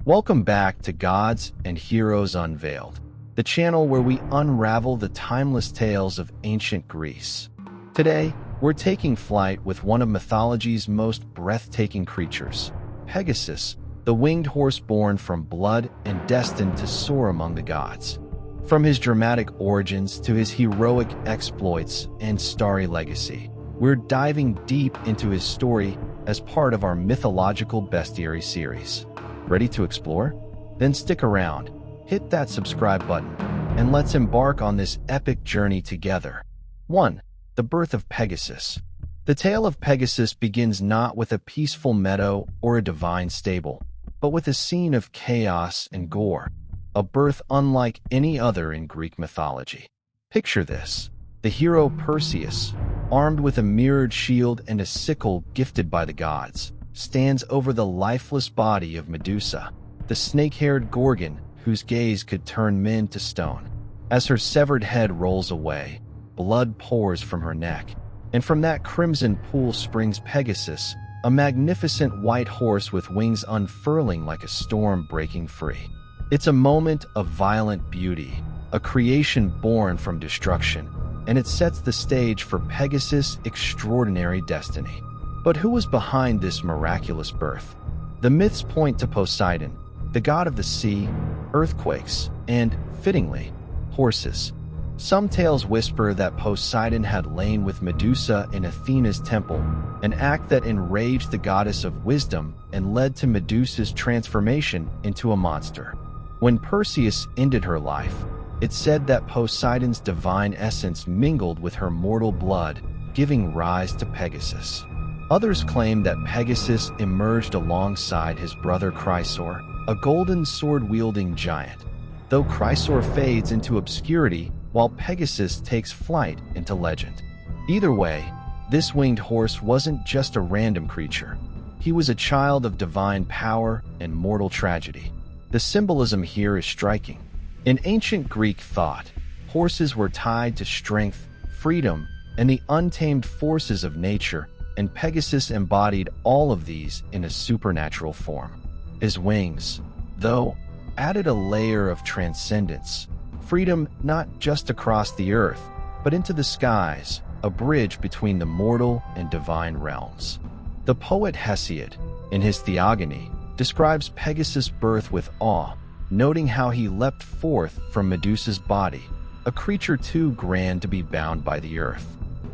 Welcome back to Gods and Heroes Unveiled, the channel where we unravel the timeless tales of ancient Greece. Today, we're taking flight with one of mythology's most breathtaking creatures, Pegasus, the winged horse born from blood and destined to soar among the gods. From his dramatic origins to his heroic exploits and starry legacy, we're diving deep into his story as part of our Mythological Bestiary series. Ready to explore? Then stick around, hit that subscribe button, and let's embark on this epic journey together. 1. The Birth of Pegasus. The tale of Pegasus begins not with a peaceful meadow or a divine stable, but with a scene of chaos and gore, a birth unlike any other in Greek mythology. Picture this: the hero Perseus, armed with a mirrored shield and a sickle gifted by the gods, stands over the lifeless body of Medusa, the snake-haired Gorgon whose gaze could turn men to stone. As her severed head rolls away, blood pours from her neck, and from that crimson pool springs Pegasus, a magnificent white horse with wings unfurling like a storm breaking free. It's a moment of violent beauty, a creation born from destruction, and it sets the stage for Pegasus' extraordinary destiny. But who was behind this miraculous birth? The myths point to Poseidon, the god of the sea, earthquakes, and, fittingly, horses. Some tales whisper that Poseidon had lain with Medusa in Athena's temple, an act that enraged the goddess of wisdom and led to Medusa's transformation into a monster. When Perseus ended her life, it's said that Poseidon's divine essence mingled with her mortal blood, giving rise to Pegasus. Others claim that Pegasus emerged alongside his brother Chrysaor, a golden sword-wielding giant, though Chrysaor fades into obscurity while Pegasus takes flight into legend. Either way, this winged horse wasn't just a random creature. He was a child of divine power and mortal tragedy. The symbolism here is striking. In ancient Greek thought, horses were tied to strength, freedom, and the untamed forces of nature, and Pegasus embodied all of these in a supernatural form. His wings, though, added a layer of transcendence, freedom not just across the earth, but into the skies, a bridge between the mortal and divine realms. The poet Hesiod, in his Theogony, describes Pegasus' birth with awe, noting how he leapt forth from Medusa's body, a creature too grand to be bound by the earth.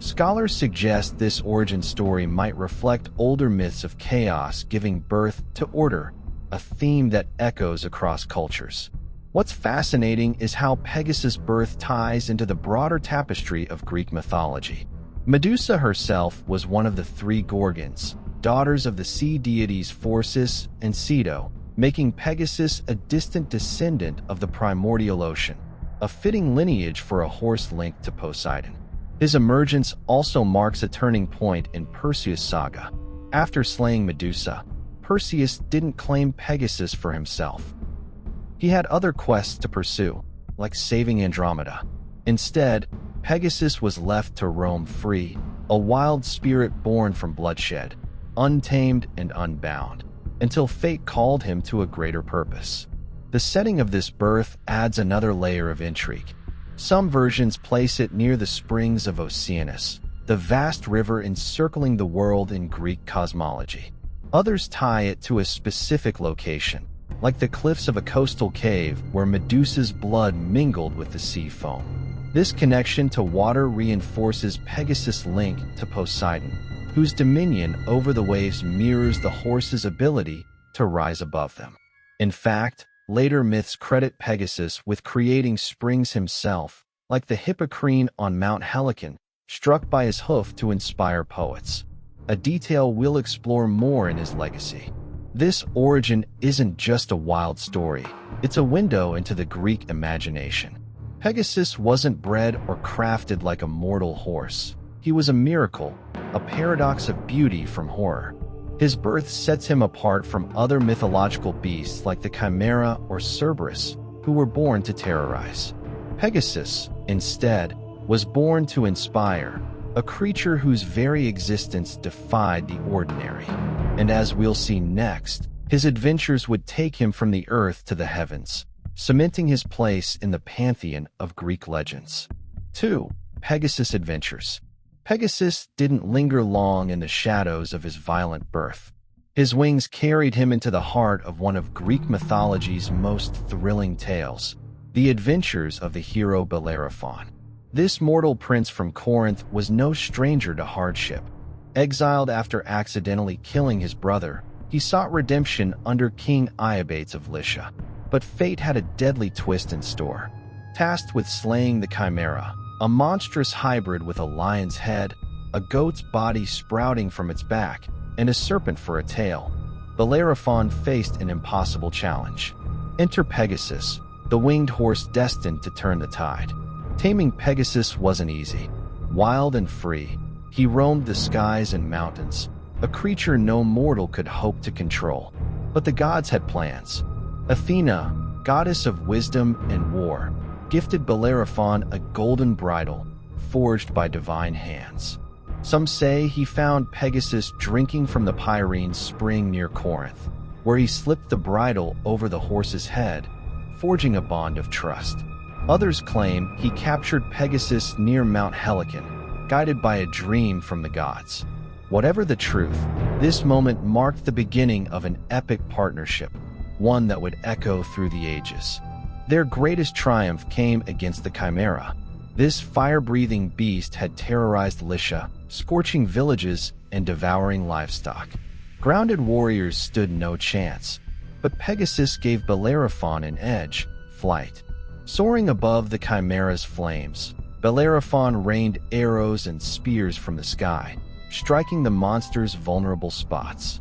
Scholars suggest this origin story might reflect older myths of chaos giving birth to order, a theme that echoes across cultures. What's fascinating is how Pegasus' birth ties into the broader tapestry of Greek mythology. Medusa herself was one of the three Gorgons, daughters of the sea deities Phorcys and Ceto, making Pegasus a distant descendant of the primordial ocean, a fitting lineage for a horse linked to Poseidon. His emergence also marks a turning point in Perseus' saga. After slaying Medusa, Perseus didn't claim Pegasus for himself. He had other quests to pursue, like saving Andromeda. Instead, Pegasus was left to roam free, a wild spirit born from bloodshed, untamed and unbound, until fate called him to a greater purpose. The setting of this birth adds another layer of intrigue. Some versions place it near the springs of Oceanus, the vast river encircling the world in Greek cosmology. Others tie it to a specific location, like the cliffs of a coastal cave where Medusa's blood mingled with the sea foam. This connection to water reinforces Pegasus' link to Poseidon, whose dominion over the waves mirrors the horse's ability to rise above them. In fact, later myths credit Pegasus with creating springs himself, like the Hippocrene on Mount Helicon, struck by his hoof to inspire poets, a detail we'll explore more in his legacy. This origin isn't just a wild story, it's a window into the Greek imagination. Pegasus wasn't bred or crafted like a mortal horse. He was a miracle, a paradox of beauty from horror. His birth sets him apart from other mythological beasts like the Chimera or Cerberus, who were born to terrorize. Pegasus, instead, was born to inspire, a creature whose very existence defied the ordinary. And as we'll see next, His adventures would take him from the earth to the heavens, cementing his place in the pantheon of Greek legends. 2. Pegasus Adventures. Pegasus didn't linger long in the shadows of his violent birth. His wings carried him into the heart of one of Greek mythology's most thrilling tales, the adventures of the hero Bellerophon. This mortal prince from Corinth was no stranger to hardship. Exiled after accidentally killing his brother, he sought redemption under King Iobates of Lycia. But fate had a deadly twist in store. Tasked with slaying the Chimera, a monstrous hybrid with a lion's head, a goat's body sprouting from its back, and a serpent for a tail, Bellerophon faced an impossible challenge. Enter Pegasus, the winged horse destined to turn the tide. Taming Pegasus wasn't easy. Wild and free, he roamed the skies and mountains, a creature no mortal could hope to control. But the gods had plans. Athena, goddess of wisdom and war, gifted Bellerophon a golden bridle, forged by divine hands. Some say he found Pegasus drinking from the Pyrene spring near Corinth, where he slipped the bridle over the horse's head, forging a bond of trust. Others claim he captured Pegasus near Mount Helicon, guided by a dream from the gods. Whatever the truth, this moment marked the beginning of an epic partnership, one that would echo through the ages. Their greatest triumph came against the Chimera. This fire-breathing beast had terrorized Lycia, scorching villages and devouring livestock. Grounded warriors stood no chance, but Pegasus gave Bellerophon an edge: flight. Soaring above the Chimera's flames, Bellerophon rained arrows and spears from the sky, striking the monster's vulnerable spots.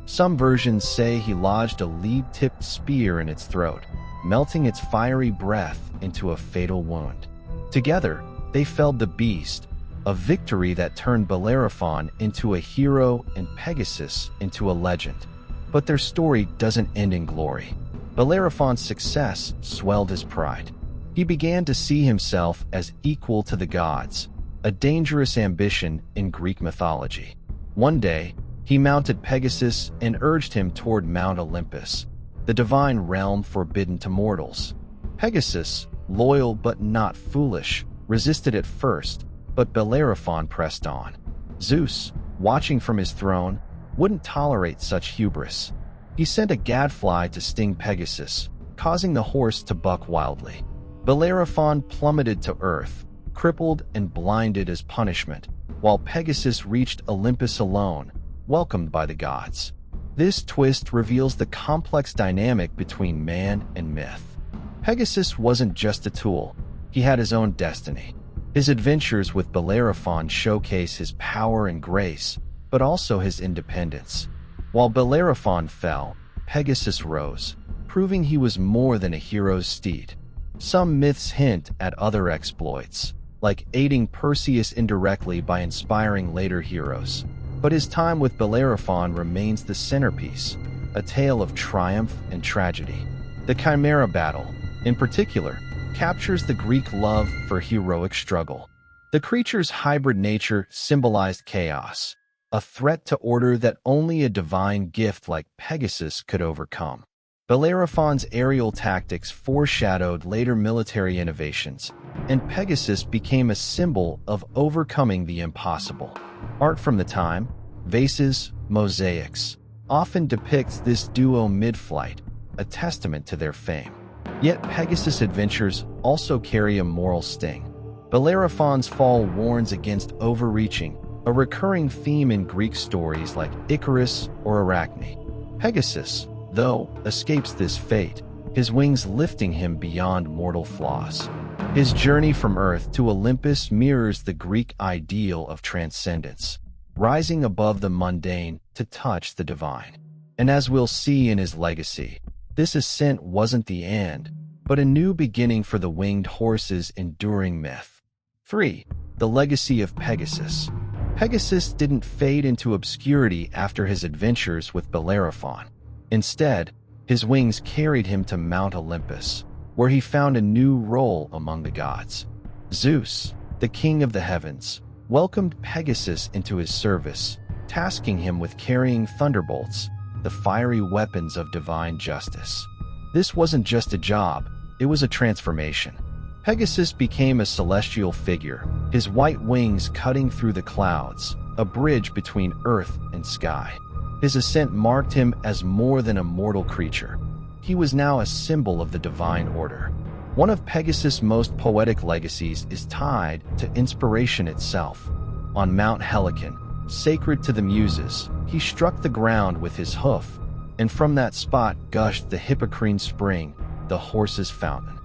Some versions say he lodged a lead-tipped spear in its throat, melting its fiery breath into a fatal wound. Together, they felled the beast, a victory that turned Bellerophon into a hero and Pegasus into a legend. But their story doesn't end in glory. Bellerophon's success swelled his pride. He began to see himself as equal to the gods, a dangerous ambition in Greek mythology. One day, he mounted Pegasus and urged him toward Mount Olympus, the divine realm forbidden to mortals. Pegasus, loyal but not foolish, resisted at first, but Bellerophon pressed on. Zeus, watching from his throne, wouldn't tolerate such hubris. He sent a gadfly to sting Pegasus, causing the horse to buck wildly. Bellerophon plummeted to earth, crippled and blinded as punishment, while Pegasus reached Olympus alone, welcomed by the gods. This twist reveals the complex dynamic between man and myth. Pegasus wasn't just a tool, he had his own destiny. His adventures with Bellerophon showcase his power and grace, but also his independence. While Bellerophon fell, Pegasus rose, proving he was more than a hero's steed. Some myths hint at other exploits, like aiding Perseus indirectly by inspiring later heroes. But his time with Bellerophon remains the centerpiece, a tale of triumph and tragedy. The Chimera battle, in particular, captures the Greek love for heroic struggle. The creature's hybrid nature symbolized chaos, a threat to order that only a divine gift like Pegasus could overcome. Bellerophon's aerial tactics foreshadowed later military innovations, and Pegasus became a symbol of overcoming the impossible. Art from the time, vases, mosaics, often depicts this duo mid-flight, a testament to their fame. Yet Pegasus Adventures also carry a moral sting. Bellerophon's fall warns against overreaching, a recurring theme in Greek stories like Icarus or Arachne. Pegasus, though, escapes this fate, his wings lifting him beyond mortal flaws. His journey from Earth to Olympus mirrors the Greek ideal of transcendence, rising above the mundane to touch the divine. And as we'll see in his legacy, this ascent wasn't the end, but a new beginning for the winged horse's enduring myth. 3. The Legacy of Pegasus. Pegasus didn't fade into obscurity after his adventures with Bellerophon. Instead, his wings carried him to Mount Olympus, where he found a new role among the gods. Zeus, the king of the heavens, welcomed Pegasus into his service, tasking him with carrying thunderbolts, the fiery weapons of divine justice. This wasn't just a job, it was a transformation. Pegasus became a celestial figure, his white wings cutting through the clouds, a bridge between earth and sky. His ascent marked him as more than a mortal creature. He was now a symbol of the divine order. One of Pegasus' most poetic legacies is tied to inspiration itself. On Mount Helicon, sacred to the Muses, he struck the ground with his hoof, and from that spot gushed the Hippocrene spring, the horse's fountain.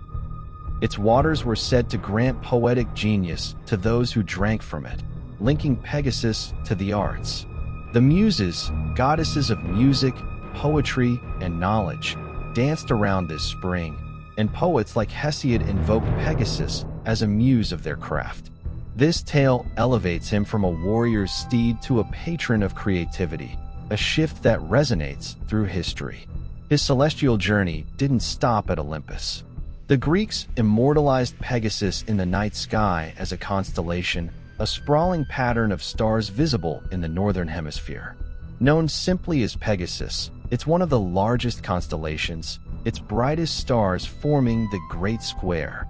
Its waters were said to grant poetic genius to those who drank from it, linking Pegasus to the arts. The Muses, goddesses of music, poetry, and knowledge, danced around this spring, and poets like Hesiod invoked Pegasus as a muse of their craft. This tale elevates him from a warrior's steed to a patron of creativity, a shift that resonates through history. His celestial journey didn't stop at Olympus. The Greeks immortalized Pegasus in the night sky as a constellation, a sprawling pattern of stars visible in the northern hemisphere. Known simply as Pegasus, it's one of the largest constellations, its brightest stars forming the Great Square.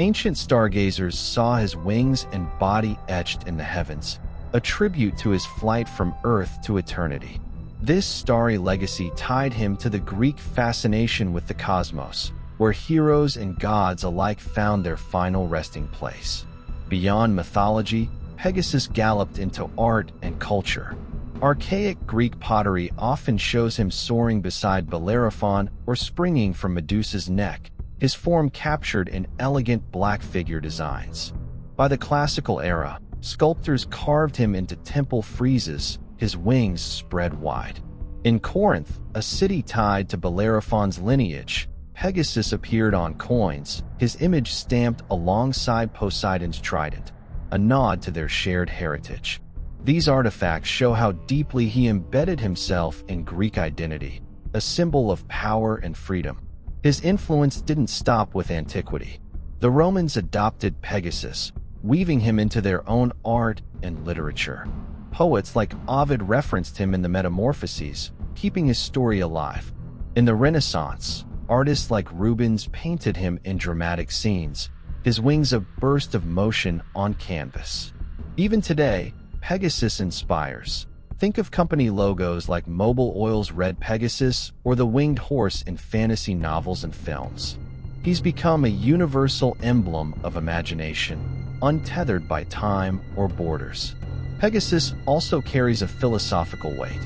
Ancient stargazers saw his wings and body etched in the heavens, a tribute to his flight from Earth to eternity. This starry legacy tied him to the Greek fascination with the cosmos, where heroes and gods alike found their final resting place. Beyond mythology, Pegasus galloped into art and culture. Archaic Greek pottery often shows him soaring beside Bellerophon or springing from Medusa's neck, his form captured in elegant black figure designs. By the classical era, sculptors carved him into temple friezes, his wings spread wide. In Corinth, a city tied to Bellerophon's lineage, Pegasus appeared on coins, his image stamped alongside Poseidon's trident, a nod to their shared heritage. These artifacts show how deeply he embedded himself in Greek identity, a symbol of power and freedom. His influence didn't stop with antiquity. The Romans adopted Pegasus, weaving him into their own art and literature. Poets like Ovid referenced him in the Metamorphoses, keeping his story alive. In the Renaissance, artists like Rubens painted him in dramatic scenes, his wings a burst of motion on canvas. Even today, Pegasus inspires. Think of company logos like Mobil Oil's Red Pegasus or the winged horse in fantasy novels and films. He's become a universal emblem of imagination, untethered by time or borders. Pegasus also carries a philosophical weight.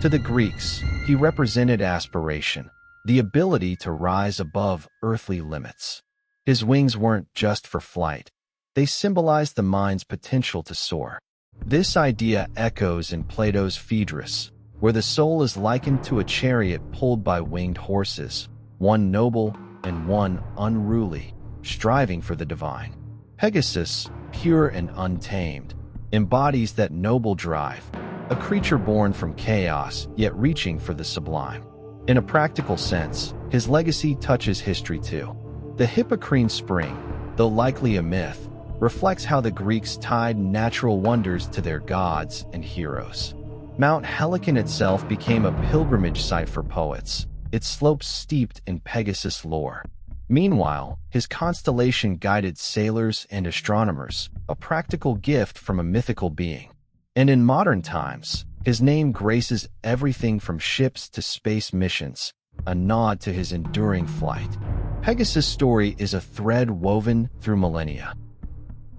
To the Greeks, he represented aspiration, the ability to rise above earthly limits. His wings weren't just for flight. They symbolized the mind's potential to soar. This idea echoes in Plato's Phaedrus, where the soul is likened to a chariot pulled by winged horses, one noble and one unruly, striving for the divine. Pegasus, pure and untamed, embodies that noble drive, a creature born from chaos yet reaching for the sublime. In a practical sense, his legacy touches history too. The Hippocrene spring, though likely a myth, reflects how the Greeks tied natural wonders to their gods and heroes. Mount Helicon itself became a pilgrimage site for poets, its slopes steeped in Pegasus lore. Meanwhile, his constellation guided sailors and astronomers, a practical gift from a mythical being. And in modern times, his name graces everything from ships to space missions, a nod to his enduring flight. Pegasus' story is a thread woven through millennia.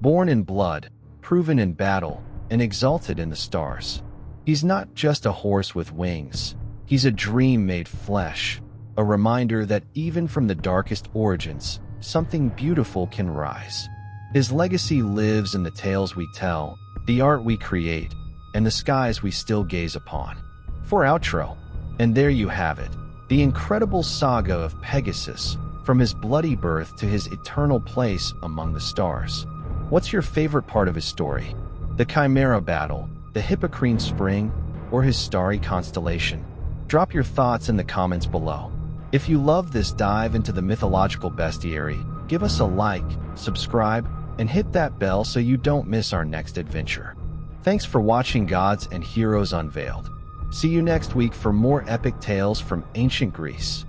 Born in blood, proven in battle, and exalted in the stars. He's not just a horse with wings. He's a dream made flesh, a reminder that even from the darkest origins, something beautiful can rise. His legacy lives in the tales we tell, the art we create, and the skies we still gaze upon. For outro, and there you have it, the incredible saga of Pegasus, from his bloody birth to his eternal place among the stars. What's your favorite part of his story? The Chimera battle, the Hippocrene spring, or his starry constellation? Drop your thoughts in the comments below. If you love this dive into the mythological bestiary, give us a like, subscribe, and hit that bell so you don't miss our next adventure. Thanks for watching Gods and Heroes Unveiled. See you next week for more epic tales from ancient Greece.